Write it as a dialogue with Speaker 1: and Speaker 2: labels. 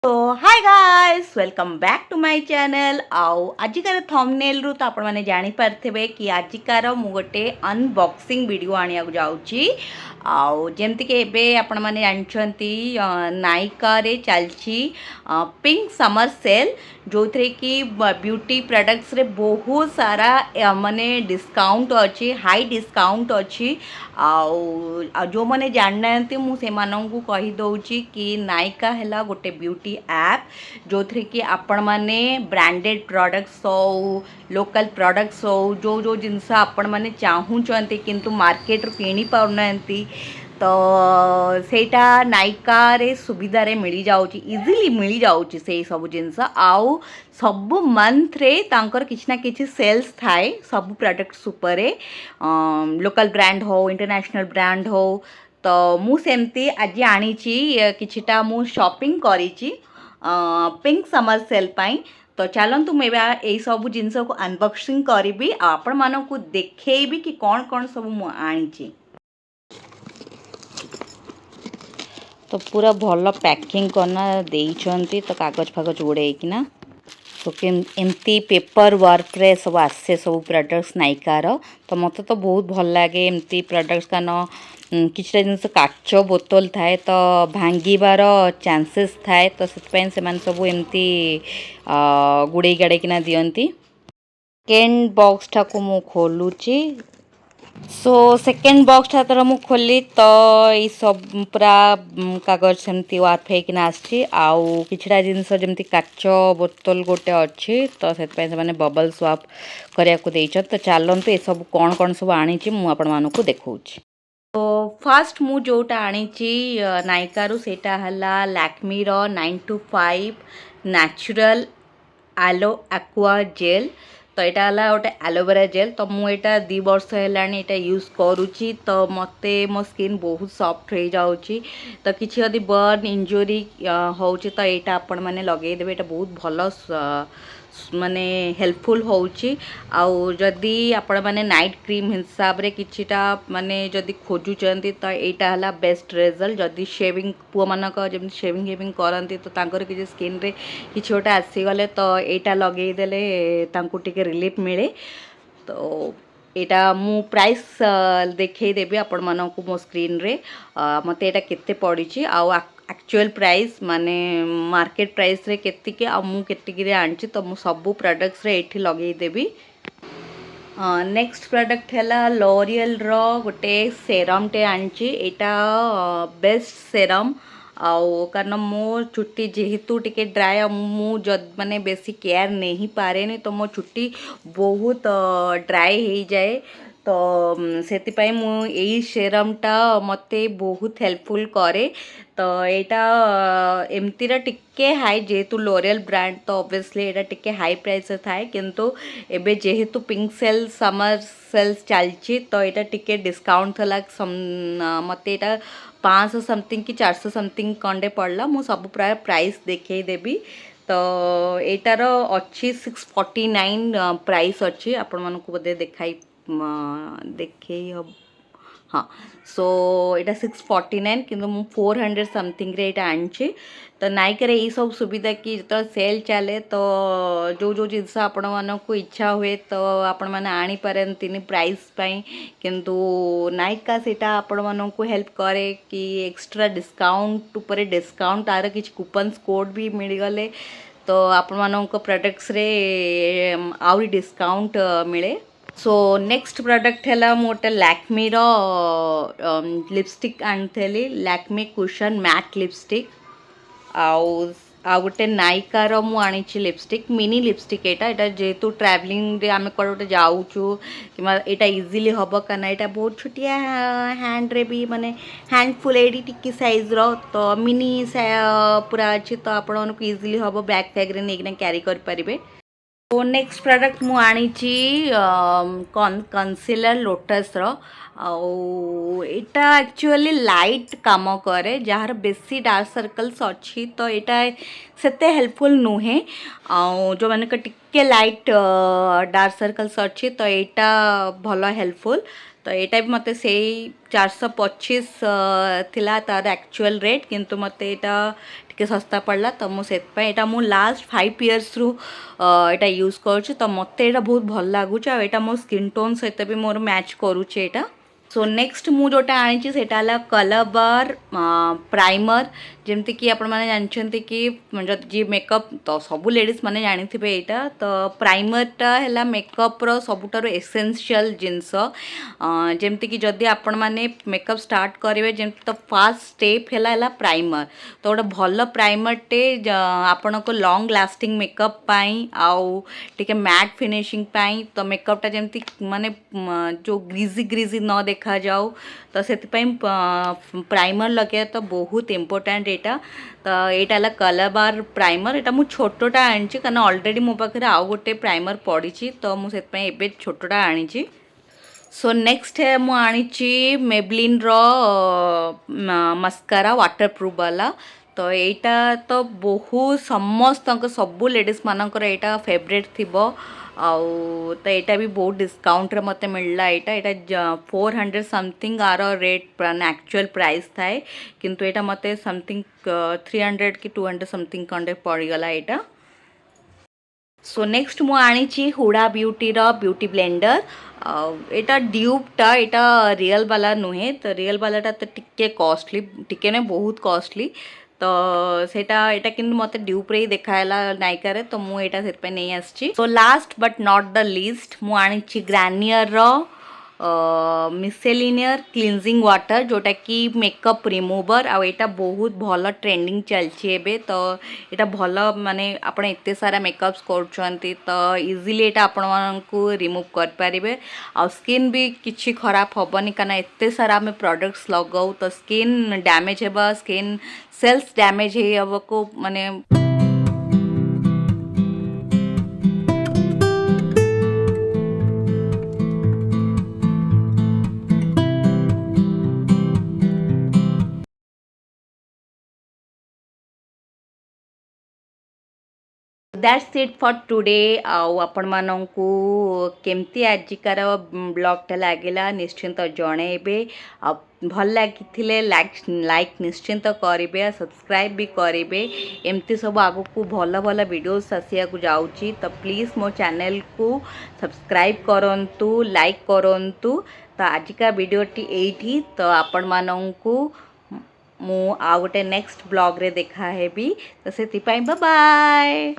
Speaker 1: तो hi guys welcome back to my channel आउ आजिकार थंबनेल रु तो आपण माने जानि पारथिबे कि आजिकार मु गोटे अनबॉक्सिंग वीडियो आनिया जाउची आउ जेमति के एबे आपण माने जानछंती नायका रे चलची पिंक समर सेल जो थे कि ब्यूटी प्रोडक्ट्स रे बहुत सारा माने डिस्काउंट अच्छी हाई डिस्काउंट अच्छी आउ जो मैंने जानना मु से मानू कही दौची कि नायका है गोटे ब्यूटी ऐप जो थे कि आपण माने ब्रांडेड प्रोडक्ट्स हो लोकल प्रोडक्ट्स हो जो जिनस आपण माने चाहूचंती किंतु मार्केट रू किनी पाउना तो सेटा नायका रे सुविधा रे मिली जाउची इजीली मिली जाउची से सब जिनस आउ सब मंथ रे तांकर किछ ना किछ सेल्स थाए सब प्रोडक्ट्स ऊपर लोकल ब्रांड हो इंटरनेशनल ब्रांड हो तो मु सेमती आज आनी किछिटा मु शॉपिंग करी पिंक समर सेल पाई तो चलतु मुझे यही सब जिनस को अनबॉक्सिंग करी आपण मानक देखेबी कि कौन कौन सब मु आनी तो पूरा भल पैकिंग करना देइछंती तो कागज फागज उड़ेकिना तो एमती पेपर वर्क रे सब आसे सब प्रोडक्ट्स नायकार तो मत तो बहुत भल लगे एमती प्रोडक्ट्स कान किछटा जिनस काच बोतल थाए तो भांगीबार चांसेस थाए तो से सब एमती गुड़े गाड़े किना दियंती सेकेंड बॉक्स टाको मु खोलुची सो सेकेंड बॉक्स तर मु खोली तो ये सब पूरा कागज सेमती वार्प होकिना आछि आउ किछड़ा जिनस जमती काच बोतल गोटे अच्छी तो से बबल स्वाप करिया को देइछ तो चलतु ये सब कौन कौन सब आनी मु आपण मानकु देखौछि तो फास्ट मु जोटा आनी नायका रु सेटा हला लैक्मी रो 925 नेचुरल आलो एक्वा जेल तो यहाँ गोटे एलोवेरा जेल तो मुझे 2 वर्ष है यूज करुँची तो मत मो स्किन बहुत सॉफ्ट हो जाऊँगी तो किसी यदि बर्न इंजुरी होची तो यहाँ आपण मैंने लगेदेवे यहाँ बहुत भल माने हेल्पफुल होची आउ जदि आपण माने नाइट क्रीम हिसाब रे किछिटा माने जदि खोजुचंती तो एटा हला बेस्ट रिजल्ट जदि शेविंग पुआ मानक जब शेविंग करंती तो तांकर कि स्किन रे किछि ओटा आसी गले तो एटा लगेई देले तांको टिके रिलीफ मिले तो एटा मु प्राइस देखई देबी आपण मानक मो स्क्रीन रे मते एटा केते पड़ी आउ एक्चुअल प्राइस माने मार्केट प्राइस रे केतिके आ मु केतिके रे आनची तो मु सब प्रोडक्ट्स रे एठी लगेई देबी नेक्स्ट प्रोडक्ट है लॉरियल रो गोटे सेरम टे आनची एटा बेस्ट सेरम आउ कारण मो चुट्टी जेहेतु टिके ड्राए मु माने बेसी केयर नहीं पारे तो मो चुट्टी बहुत ड्राए हो जाए तो से मु यही सेरमटा मते बहुत हेल्पफुल करे तो यहाँ एमती टिके हाई जेहेतु लोरियल ब्रांड तो ऑब्वियसली यहाँ टिके हाई प्राइस थाए किंतु एबे जेहेतु पिंक सेल समर सेल्स चलची तो यहाँ टिके डिस्काउंट थला मते यहाँ 500 समथिंग कि 400 समथिंग कंडे पड़ला मु सब प्राय प्राइस देखई देबी तो एटार अच्छी 649 प्राइस अच्छी आपण मानकु बोधे देखाई देखई हम हाँ सो यहाँ 649 किंतु मु 400 समथिंग रे यहाँ आनी तो नायका रे सब सुविधा कि जो सेल चले तो जो जिनस आपण मानक इच्छा हुए तो आपण मैंने आनी पारती प्राइस पाई किंतु नायका सेटा आपण मानक हेल्प करे कि एक्स्ट्रा डिस्काउंट ऊपर डिस्काउंट तार किछ कूपन्स कोड भी मिल गले तो आपण मानक प्रोडक्ट्स रे आउरी डिस्काउंट मिले सो नेक्स्ट प्रोडक्ट है मोटे लैक्मी रो लिपस्टिक आनी लैक्मी कुशन मैट लिपस्टिक आउ गोटे नायका रो मु आनी लिपस्टिक मिनी लिपस्टिक यहाँ जेहेतु ट्रैवलिंग रे आमे कोटे जाऊँ कि यहाँ इजीली हम कहना यहाँ बहुत छोटिया हैंड रे भी माने हैंडफुल एडी टिकी साइज रो तो मिनी पूरा अच्छी तो आपण इजीली हम बैग फैग रे नहीं कैरी कर पारिबे तो नेक्स्ट प्रोडक्ट मु आनी कंसीलर लोटस रो यहाँ एक्चुअली लाइट काम करे जार बेसी डार्क सर्कल्स अच्छी तो यहाँ सेते हेल्पफुल नुहे जो मैंने टिके लाइट डार्क सर्कल्स अच्छी तो यहाँ भल हेल्पफुल तो यहाँ भी मत से 425 थिला तार एक्चुअल रेट किंतु मत यहाँ टिके सस्ता पड़ला तो मुझे एटा मु लास्ट 5 इयर्स रु एटा यूज करूँ तो मते एटा बहुत भल लगुच आ मो स्किन टोन सहित भी मोर मैच करूचे एटा सो नेक्स्ट मु जोटा आनी सेटा कलर बार प्राइमर जमती कि आपण मैंने जानते कि जी मेकअप तो सबू लेडीज मैंने जानी यहाँ तो प्राइमरटा है मेकअप रो सबुठार एसेंशियल जिनस जमती कि जदि आपण मैंने मेकअप स्टार्ट करेंगे जमती तो फास्ट स्टेप है प्राइमर तो गोटे भल प्राइमरटे आपण को लॉन्ग लास्टिंग मेकअप पाई आउ टिके मैट फिनिशिंग पाई तो मेकअपटा जमती माने जो ग्रीजी ग्रीजी न देखा जाऊ तो से प्राइमर लगे तो बहुत इम्पोर्टेंट एटा तो यहाँ कलर बार प्राइमर एटा मु छोटोटा आनी कारण ऑलरेडी मो पाखे आउ गोटे प्राइमर पड़ी तो मुझे छोटोटा आनी सो नेक्स्ट है मु आनी मेबलिन रो मस्कारा वाटर प्रूफ वाला तो यहाँ तो बहुत समस्त सबू लेडीज मानकर यहाँ फेवरेट थी आउ तो यहाँ भी बहुत डिस्काउंट रे मते मिलला यहाँ 400 समथिंग आर रेट एक्चुअल प्राइस थाए किंतु यहाँ मते समथिंग 300 कि 200 समथिंग कंडे पड़गला यहाँ सो नेक्स्ट मु आनी हुडा ब्यूटी रो ब्यूटी ब्लेंडर यहाँ ड्यूबटा यहाँ रियल वाला नुहे तो रियल वालाटा तो टिके कॉस्टली टिके नहीं बहुत कॉस्टली तो सेटा एटा किंतु मते ड्यूब रे देखाला नायका रे तो मु एटा सेत पे नहीं आछि so last but not the least मु आनी ग्रानियर रो मिसेलिनियर क्लींजिंग वाटर जोटा कि मेकअप रिमूवर आ एटा बहुत भल ट्रेंडिंग चलछि एबे तो एटा भल माने आपण एते सारा मेकअप्स करछंती तो इजीली एटा आपण मानकू रिमूव कर पारिबे आ स्किन भी किछि खराब होबनी कारण एते सारा हम प्रोडक्ट्स लगाऊ तो स्किन डैमेज हेबा स्किन सेल्स डैमेज हे हबको माने दैट्स इट फॉर टुडे आपण मानकू केमती आजिकार ब्लॉगटा लगिला निश्चिंत जनइबे भल लगी लाइक निश्चिंत करेंगे सब्सक्राइब भी करेंगे एमती सब आगु को भल भल वीडियोस आसिया को जाऊँगी तो प्लीज़ मो चैनल को सब्सक्राइब करंतु लाइक करंतु तो आजिका वीडियोटी एठी तो आपण मानकू मु आ गोटे नेक्स्ट ब्लॉग रे देखा हेबी तो से बाय बाय।